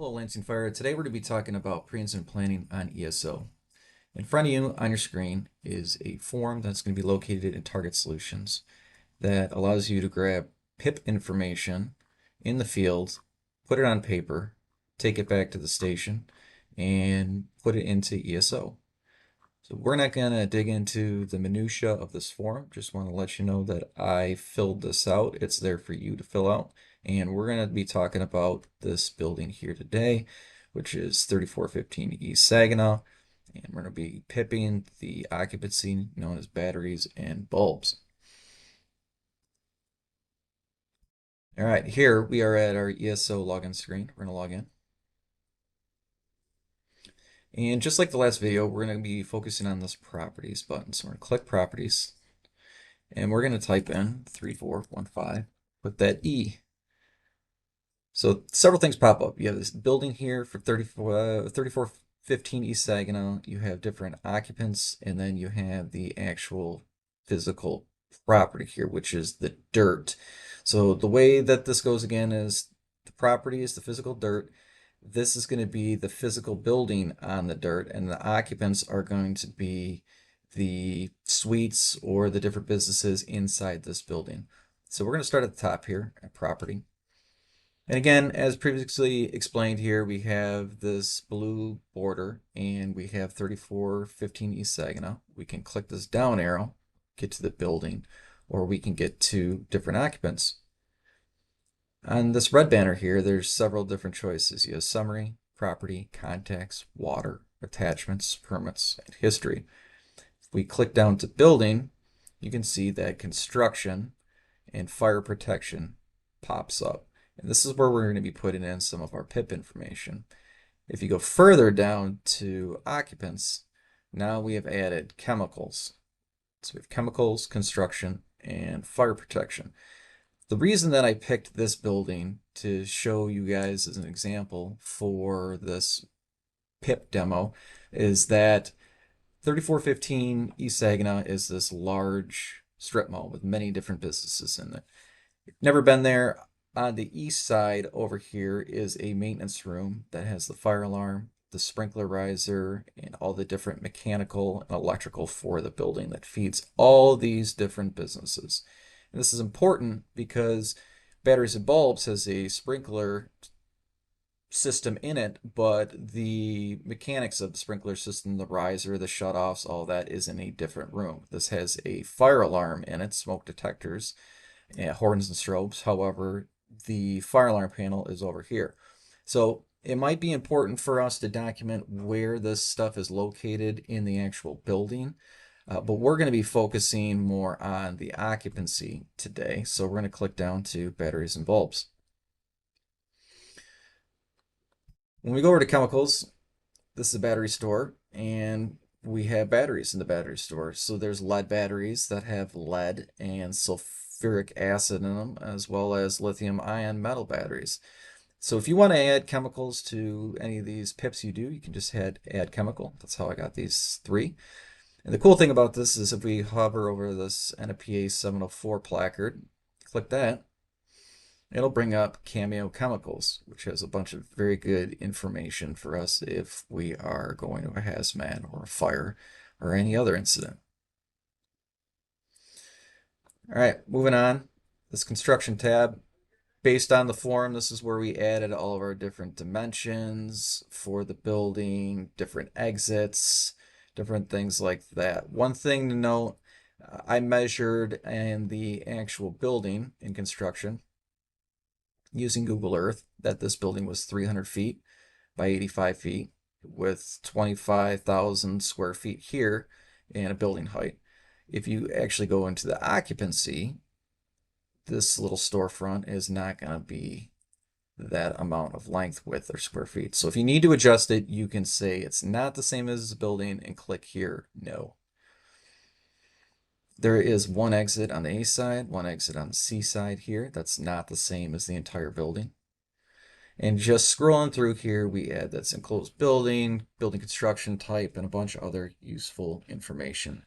Hello, Lansing Fire. Today we're going to be talking about pre-incident planning on ESO. In front of you on your screen is a form that's going to be located in Target Solutions that allows you to grab PIP information in the field, put it on paper, take it back to the station, and put it into ESO. So we're not going to dig into the minutia of this form. Just want to let you know that I filled this out. It's there for you to fill out. And we're going to be talking about this building here today, which is 3415 East Saginaw. And we're going to be pipping the occupancy known as batteries and bulbs. All right, here we are at our ESO login screen. We're going to log in. And just like the last video, we're going to be focusing on this properties button. So we're going to click properties. And we're going to type in 3415 with that E. So several things pop up. You have this building here for 3415 East Saginaw. You have different occupants, and then you have the actual physical property here, which is the dirt. So the way that this goes again is the property is the physical dirt. This is going to be the physical building on the dirt, and the occupants are going to be the suites or the different businesses inside this building. So we're going to start at the top here at property. And again, as previously explained here, we have this blue border and we have 3415 East Saginaw. We can click this down arrow, get to the building, or we can get to different occupants. On this red banner here, there's several different choices. You have summary, property, contacts, water, attachments, permits, and history. If we click down to building, you can see that construction and fire protection pops up. And this is where we're going to be putting in some of our PIP information. If you go further down to occupants, now we have added chemicals. So we have chemicals, construction, and fire protection. The reason that I picked this building to show you guys as an example for this PIP demo is that 3415 East Saginaw is this large strip mall with many different businesses in it. Never been there. On the east side over here is a maintenance room that has the fire alarm, the sprinkler riser, and all the different mechanical and electrical for the building that feeds all these different businesses. And this is important because batteries and bulbs has a sprinkler system in it, but the mechanics of the sprinkler system, the riser, the shutoffs, all that is in a different room. This has a fire alarm in it, smoke detectors, horns and strobes. However, the fire alarm panel is over here. So it might be important for us to document where this stuff is located in the actual building. But we're going to be focusing more on the occupancy today. So we're going to click down to batteries and bulbs. When we go over to chemicals, this is a battery store, and we have batteries in the battery store. So there's lead batteries that have lead and sulfuric acid in them, as well as lithium ion metal batteries. So if you want to add chemicals to any of these PIPs you do, you can just add chemical. That's how I got these three. And the cool thing about this is if we hover over this NFPA 704 placard, click that, it'll bring up Cameo Chemicals, which has a bunch of very good information for us if we are going to a hazmat or a fire or any other incident. All right, moving on. This construction tab, based on the form, this is where we added all of our different dimensions for the building, different exits, different things like that. One thing to note, I measured in the actual building in construction using Google Earth that this building was 300 feet by 85 feet with 25,000 square feet here and a building height. If you actually go into the occupancy, this little storefront is not going to be that amount of length, width, or square feet. So if you need to adjust it, you can say it's not the same as the building and click here, no. There is one exit on the A side, one exit on the C side here. That's not the same as the entire building. And just scrolling through here, we add that's enclosed building, building construction type, and a bunch of other useful information,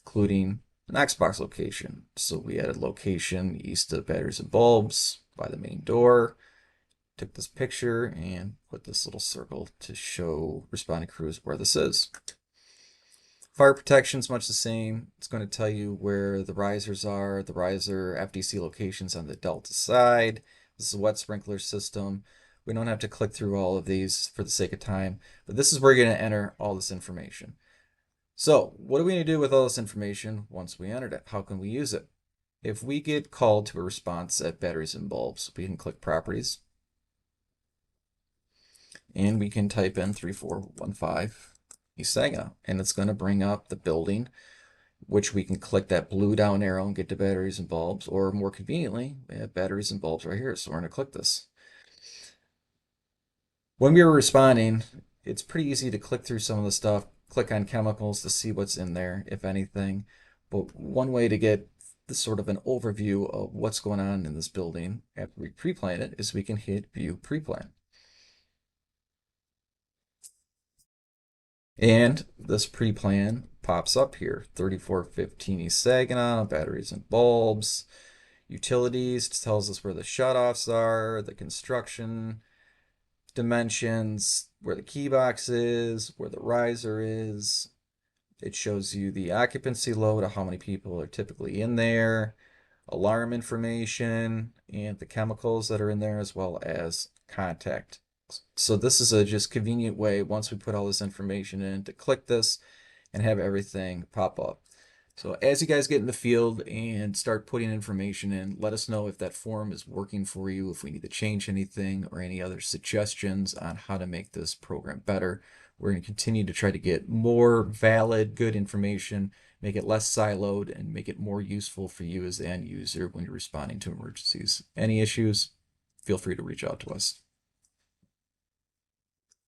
including an Xbox location. So we added location east of batteries and bulbs by the main door, took this picture and put this little circle to show responding crews where this is. Fire protection is much the same. It's going to tell you where the risers are, the riser FDC locations on the delta side. This is a wet sprinkler system. We don't have to click through all of these for the sake of time, but this is where you're going to enter all this information. So what are we going to do with all this information once we entered it? How can we use it? If we get called to a response at batteries and bulbs, we can click properties and we can type in 3415 East Saginaw, and it's going to bring up the building, which we can click that blue down arrow and get to batteries and bulbs, or more conveniently, we have batteries and bulbs right here. So we're going to click this. When we were responding, it's pretty easy to click through some of the stuff, click on chemicals to see what's in there, if anything. But one way to get this sort of an overview of what's going on in this building after we pre-plan it is we can hit View Pre-Plan. And this pre-plan pops up here, 3415 East Saginaw, batteries and bulbs, utilities, tells us where the shutoffs are, the construction dimensions, where the key box is, where the riser is. It shows you the occupancy load of how many people are typically in there, alarm information, and the chemicals that are in there, as well as contact. So this is a just convenient way, once we put all this information in, to click this and have everything pop up. So as you guys get in the field and start putting information in, let us know if that form is working for you, if we need to change anything, or any other suggestions on how to make this program better. We're going to continue to try to get more valid, good information, make it less siloed, and make it more useful for you as the end user when you're responding to emergencies. Any issues, feel free to reach out to us.